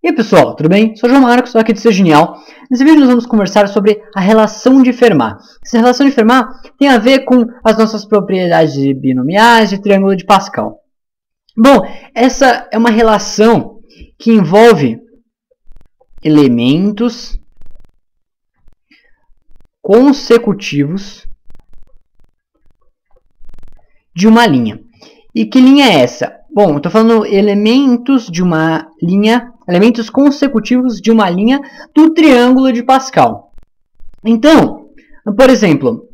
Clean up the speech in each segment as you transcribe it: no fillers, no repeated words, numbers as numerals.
E aí pessoal, tudo bem? Sou o João Marcos, sou aqui do Ser Genial. Nesse vídeo nós vamos conversar sobre a relação de Fermat. Essa relação de Fermat tem a ver com as nossas propriedades binomiais de triângulo de Pascal. Bom, essa é uma relação que envolve elementos consecutivos de uma linha. E que linha é essa? Bom, eu estou falando elementos de uma linha, elementos consecutivos de uma linha do triângulo de Pascal. Então, por exemplo,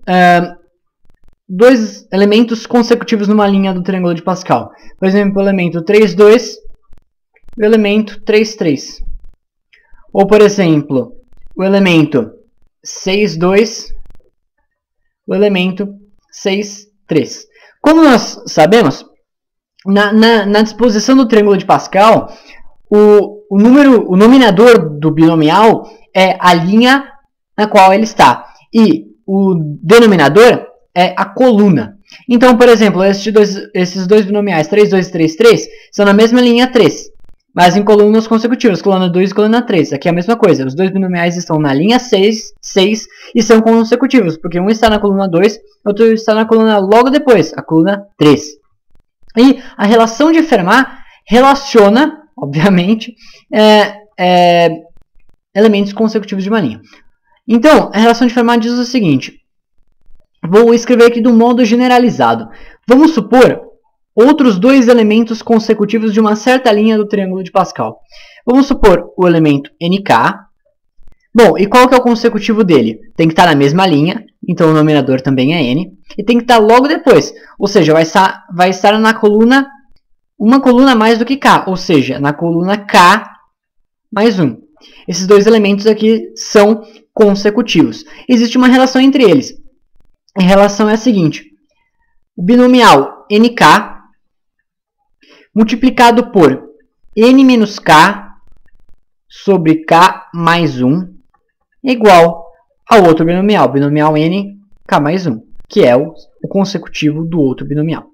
dois elementos consecutivos numa linha do triângulo de Pascal. Por exemplo, o elemento 3, 2 e o elemento 3, 3. Ou, por exemplo, o elemento 6, 2 o elemento 6, 3. Como nós sabemos, na disposição do triângulo de Pascal, o nominador do binomial é a linha na qual ele está. E o denominador é a coluna. Então, por exemplo, esses dois binomiais, 3, 2 e 3, 3, são na mesma linha 3, mas em colunas consecutivas, coluna 2 e coluna 3. Aqui é a mesma coisa, os dois binomiais estão na linha 6 e são consecutivos, porque um está na coluna 2, outro está na coluna logo depois, a coluna 3. E a relação de Fermat relaciona, obviamente, elementos consecutivos de uma linha. Então, a relação de Fermat diz o seguinte. Vou escrever aqui de um modo generalizado. Vamos supor outros dois elementos consecutivos de uma certa linha do triângulo de Pascal. Vamos supor o elemento nk. Bom, e qual que é o consecutivo dele? Tem que estar na mesma linha, então o nominador também é n. E tem que estar logo depois, ou seja, vai estar na coluna, uma coluna mais do que k, ou seja, na coluna k mais 1. Esses dois elementos aqui são consecutivos. Existe uma relação entre eles. A relação é a seguinte. O binomial nk multiplicado por n menos k sobre k mais 1 é igual ao outro binomial, binomial n, k mais 1, que é o consecutivo do outro binomial.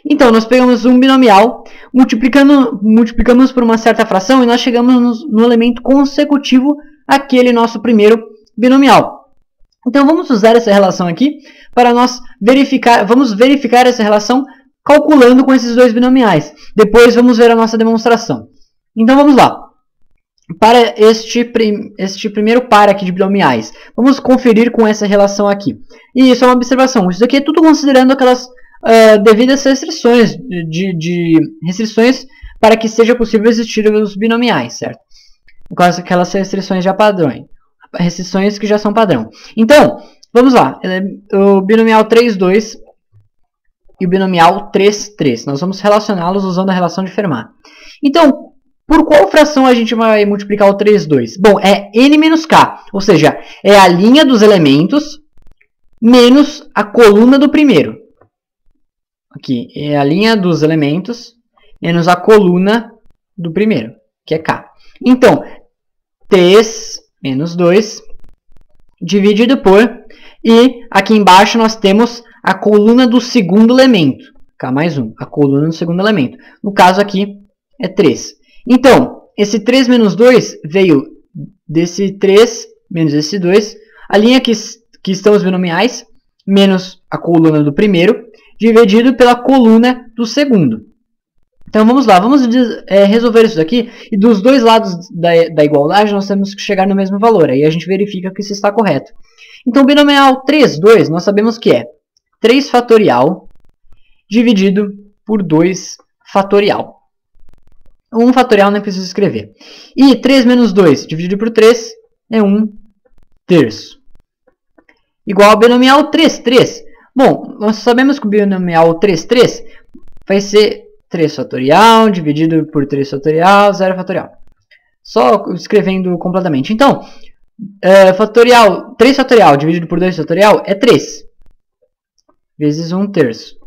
Então, nós pegamos um binomial, multiplicamos por uma certa fração e nós chegamos no elemento consecutivo àquele nosso primeiro binomial. Então, vamos usar essa relação aqui para nós verificar essa relação calculando com esses dois binomiais. Depois vamos ver a nossa demonstração. Então, vamos lá. Para este primeiro par aqui de binomiais, vamos conferir com essa relação aqui. E isso é uma observação. Isso aqui é tudo considerando aquelas devidas restrições, restrições para que seja possível existir os binomiais, certo? Aquelas restrições já padrão. Restrições que já são padrão. Então, vamos lá. O binomial 3, 2 e o binomial 3, 3. Nós vamos relacioná-los usando a relação de Fermat. Então, por qual fração a gente vai multiplicar o 3, 2? Bom, é n menos k, ou seja, é a linha dos elementos menos a coluna do primeiro. Aqui, é a linha dos elementos menos a coluna do primeiro, que é k. Então, 3 menos 2 dividido por, e aqui embaixo nós temos a coluna do segundo elemento, k mais 1, a coluna do segundo elemento. No caso aqui é 3. Então, esse 3 menos 2 veio desse 3 menos esse 2, a linha que estão os binomiais, menos a coluna do primeiro, dividido pela coluna do segundo. Então, vamos lá, vamos resolver isso daqui, e dos dois lados da igualdade nós temos que chegar no mesmo valor, aí a gente verifica que isso está correto. Então, o binomial 3, 2, nós sabemos que é 3 fatorial dividido por 2 fatorial. 1 fatorial não preciso escrever. E 3 menos 2 dividido por 3 é 1 terço. Igual ao binomial 3, 3. Bom, nós sabemos que o binomial 3, 3 vai ser 3 fatorial dividido por 3 fatorial, 0 fatorial. Só escrevendo completamente. Então, 3 fatorial dividido por 2 fatorial é 3. Vezes 1 terço.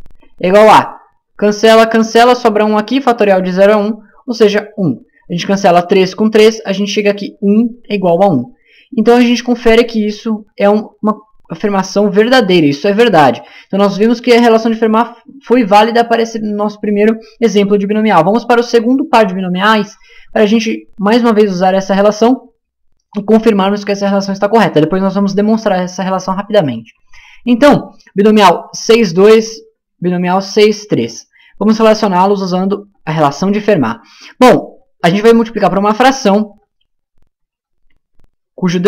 É igual a, cancela, cancela, sobra 1 aqui, fatorial de 0 a 1. Ou seja, 1. A gente cancela 3 com 3, a gente chega aqui, 1 é igual a 1. Então, a gente confere que isso é afirmação verdadeira, isso é verdade. Então nós vimos que a relação de Fermat foi válida para esse nosso primeiro exemplo de binomial. Vamos para o segundo par de binomiais, para a gente mais uma vez usar essa relação e confirmarmos que essa relação está correta. Depois nós vamos demonstrar essa relação rapidamente. Então, binomial 6, 2, binomial 6, 3. Vamos relacioná-los usando a relação de Fermat. Bom, a gente vai multiplicar por uma fração cujo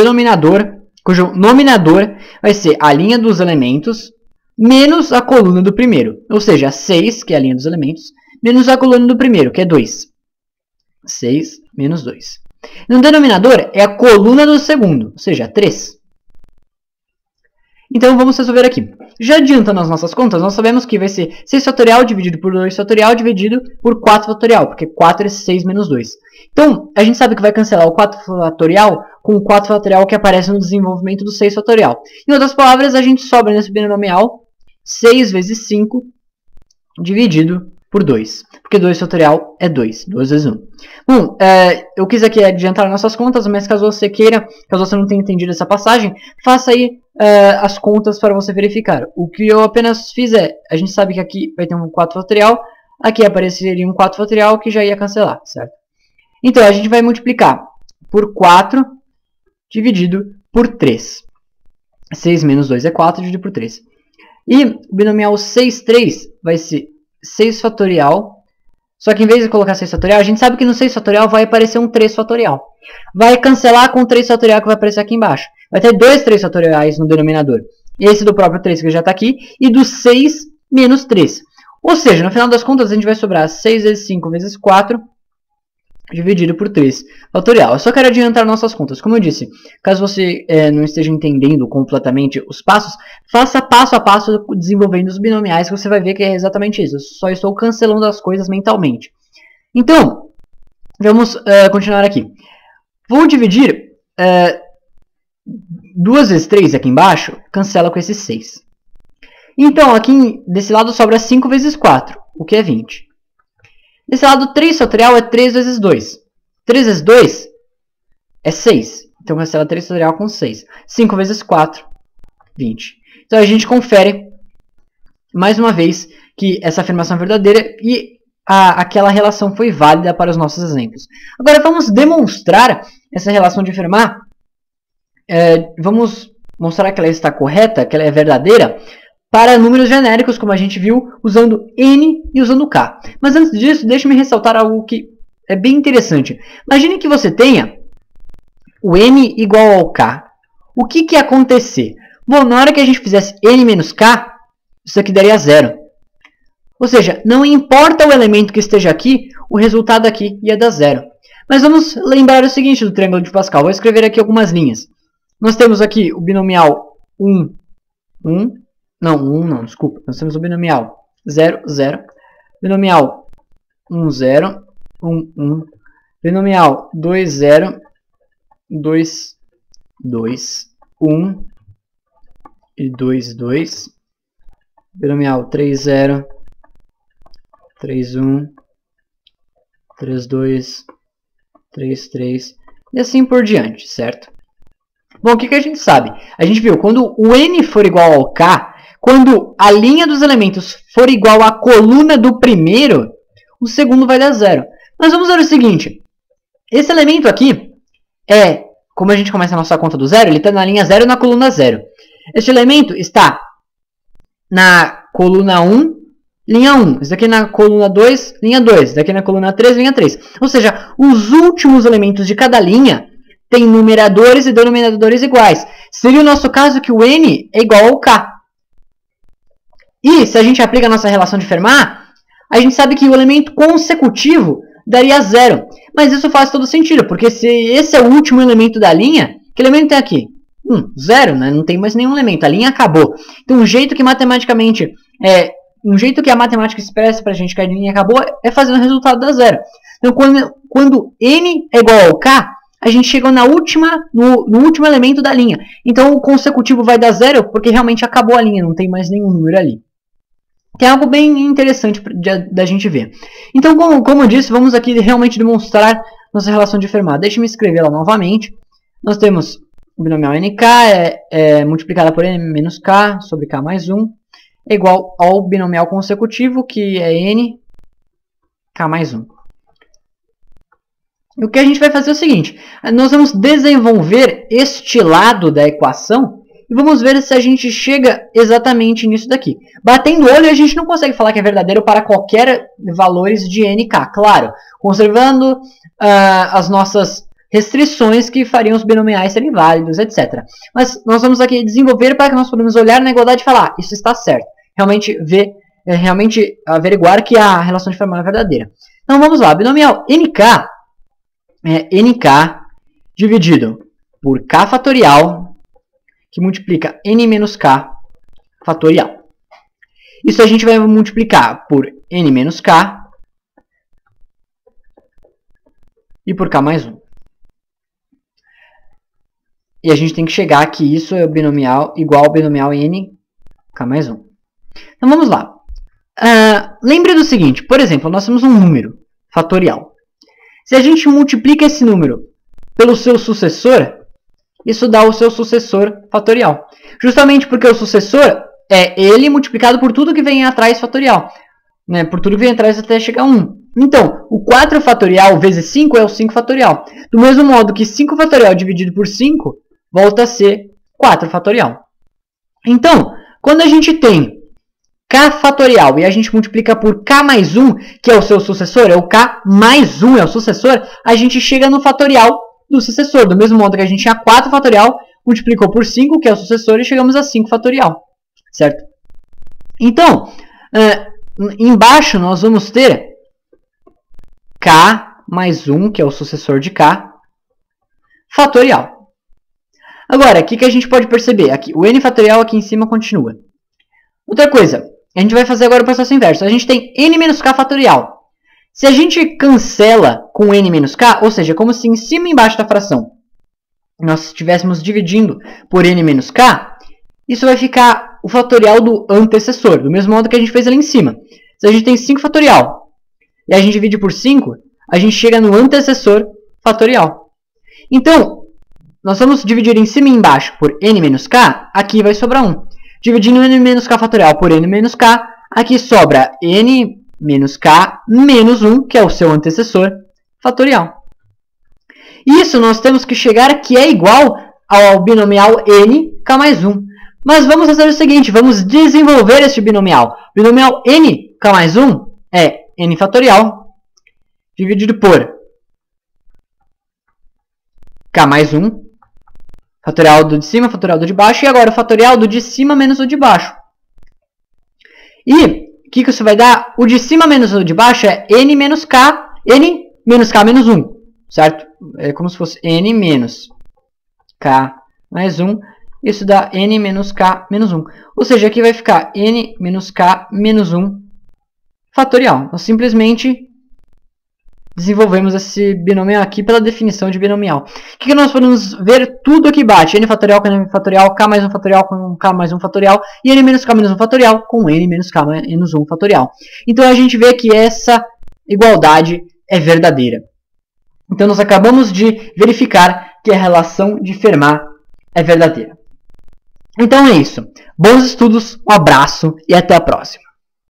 nominador vai ser a linha dos elementos menos a coluna do primeiro. Ou seja, 6, que é a linha dos elementos, menos a coluna do primeiro, que é 2. 6 menos 2. No denominador é a coluna do segundo, ou seja, 3. Então vamos resolver aqui. Já adiantando as nossas contas, nós sabemos que vai ser 6 fatorial dividido por 2 fatorial dividido por 4 fatorial, porque 4 é 6 menos 2. Então, a gente sabe que vai cancelar o 4 fatorial com o 4 fatorial que aparece no desenvolvimento do 6 fatorial. Em outras palavras, a gente sobra nesse binomial 6 vezes 5 dividido por 2. Porque 2 fatorial é 2. 2 vezes 1. Bom, eu quis aqui adiantar nossas contas, mas caso você queira, caso você não tenha entendido essa passagem, faça aí as contas para você verificar. O que eu apenas fiz a gente sabe que aqui vai ter um 4 fatorial, aqui apareceria um 4 fatorial que já ia cancelar, certo? Então, a gente vai multiplicar por 4 dividido por 3. 6 menos 2 é 4 dividido por 3. E o binomial 6, 3 vai ser 6 fatorial. Só que em vez de colocar 6 fatorial, a gente sabe que no 6 fatorial vai aparecer um 3 fatorial. Vai cancelar com o 3 fatorial que vai aparecer aqui embaixo. Vai ter 2 3 fatoriais no denominador. Esse do próprio 3 que já está aqui. E do 6 menos 3. Ou seja, no final das contas, a gente vai sobrar 6 vezes 5 vezes 4 dividido por 3 fatorial. Eu só quero adiantar nossas contas. Como eu disse, caso você não esteja entendendo completamente os passos, faça passo a passo desenvolvendo os binomiais, que você vai ver que é exatamente isso. Eu só estou cancelando as coisas mentalmente. Então, vamos continuar aqui. Vou dividir 2 vezes 3 aqui embaixo, cancela com esse 6. Então, aqui desse lado sobra 5 vezes 4, o que é 20. Desse lado, 3 fatorial é 3 vezes 2. 3 vezes 2 é 6. Então, cancela 3 fatorial com 6. 5 vezes 4, 20. Então, a gente confere, mais uma vez, que essa afirmação é verdadeira e aquela relação foi válida para os nossos exemplos. Agora, vamos demonstrar essa relação de Fermat. Vamos mostrar que ela está correta, que ela é verdadeira, para números genéricos, como a gente viu, usando n e usando k. Mas antes disso, deixe-me ressaltar algo que é bem interessante. Imagine que você tenha o n igual ao k. O que ia acontecer? Bom, na hora que a gente fizesse n menos k, isso aqui daria 0. Ou seja, não importa o elemento que esteja aqui, o resultado aqui ia dar 0. Mas vamos lembrar o seguinte do triângulo de Pascal. Vou escrever aqui algumas linhas. Nós temos aqui o binomial 1, 1. Não, 1 não, desculpa. Nós temos o binomial 0, 0. Binomial 1, 0, 1, 1. Binomial 2, 0, 2, 2, 1 e 2, 2. Binomial 3, 0, 3, 1, 3, 2, 3, 3. E assim por diante, certo? Bom, o que a gente sabe? A gente viu, quando o n for igual ao k, quando a linha dos elementos for igual à coluna do primeiro, o segundo vai dar 0. Mas vamos ver o seguinte. Esse elemento aqui como a gente começa a nossa conta do 0, ele está na linha 0 e na coluna 0. Este elemento está na coluna 1, linha 1. Esse daqui na coluna 2, linha 2. Esse daqui na coluna 3, linha 3. Ou seja, os últimos elementos de cada linha têm numeradores e denominadores iguais. Seria o nosso caso que o n é igual ao k. E, se a gente aplica a nossa relação de Fermat, a gente sabe que o elemento consecutivo daria 0. Mas isso faz todo sentido, porque se esse é o último elemento da linha, que elemento tem aqui? 0, né? Não tem mais nenhum elemento, a linha acabou. Então, um jeito que matematicamente, a matemática expressa para a gente que a linha acabou é fazendo o resultado dar 0. Então, quando n é igual ao k, a gente chegou no último elemento da linha. Então, o consecutivo vai dar 0, porque realmente acabou a linha, não tem mais nenhum número ali. Que é algo bem interessante da gente ver. Então, como eu disse, vamos aqui realmente demonstrar nossa relação de Fermat. Deixe-me escrever ela novamente. Nós temos o binomial nk é multiplicada por n menos k sobre k mais 1 é igual ao binomial consecutivo, que é n k mais 1. O que a gente vai fazer é o seguinte, nós vamos desenvolver este lado da equação e vamos ver se a gente chega exatamente nisso daqui. Batendo o olho, a gente não consegue falar que é verdadeiro para qualquer valores de nk, claro, conservando as nossas restrições que fariam os binomiais serem válidos, etc. Mas nós vamos aqui desenvolver para que nós podemos olhar na igualdade e falar, isso está certo. Realmente averiguar que a relação de forma é verdadeira. Então vamos lá, binomial nk é nk dividido por k fatorial, que multiplica n menos k fatorial. Isso a gente vai multiplicar por n menos k e por k mais 1. E a gente tem que chegar que isso é o binomial igual ao binomial n k mais 1. Então vamos lá. Lembre do seguinte, por exemplo, nós temos um número fatorial. Se a gente multiplica esse número pelo seu sucessor, isso dá o seu sucessor fatorial. Justamente porque o sucessor é ele multiplicado por tudo que vem atrás fatorial. Né? Por tudo que vem atrás até chegar a 1. Então, o 4 fatorial vezes 5 é o 5 fatorial. Do mesmo modo que 5 fatorial dividido por 5 volta a ser 4 fatorial. Então, quando a gente tem k fatorial e a gente multiplica por k mais 1, que é o seu sucessor, é o k mais 1 é o sucessor, a gente chega no fatorial do sucessor. Do mesmo modo que a gente tinha 4 fatorial, multiplicou por 5, que é o sucessor, e chegamos a 5 fatorial. Certo? Então, embaixo nós vamos ter k mais 1, que é o sucessor de k, fatorial. Agora, o que a gente pode perceber? Aqui, o n fatorial aqui em cima continua. Outra coisa, a gente vai fazer agora o processo inverso. A gente tem n menos k fatorial. Se a gente cancela com n menos k, ou seja, como se em cima e embaixo da fração nós estivéssemos dividindo por n menos k, isso vai ficar o fatorial do antecessor, do mesmo modo que a gente fez ali em cima. Se a gente tem 5 fatorial e a gente divide por 5, a gente chega no antecessor fatorial. Então, nós vamos dividir em cima e embaixo por n menos k, aqui vai sobrar 1. Dividindo n menos k fatorial por n menos k, aqui sobra n menos k menos 1, que é o seu antecessor fatorial. Isso nós temos que chegar que é igual ao binomial n k mais 1. Mas vamos fazer o seguinte, vamos desenvolver este binomial. O binomial n k mais 1 é n fatorial dividido por k mais 1, fatorial do de cima, fatorial do de baixo, e agora o fatorial do de cima menos o de baixo. E o que isso vai dar? O de cima menos o de baixo é n menos k menos 1, certo? É como se fosse n menos k mais 1, isso dá n menos k menos 1. Ou seja, aqui vai ficar n menos k menos 1 fatorial. Nós simplesmente desenvolvemos esse binomial aqui pela definição de binomial. O que nós podemos ver? Tudo aqui bate. N fatorial com n fatorial, k mais 1 fatorial com k mais 1 fatorial, e n menos k menos 1 fatorial com n menos k menos 1 fatorial. Então a gente vê que essa igualdade é verdadeira. Então nós acabamos de verificar que a relação de Fermat é verdadeira. Então é isso. Bons estudos, um abraço e até a próxima.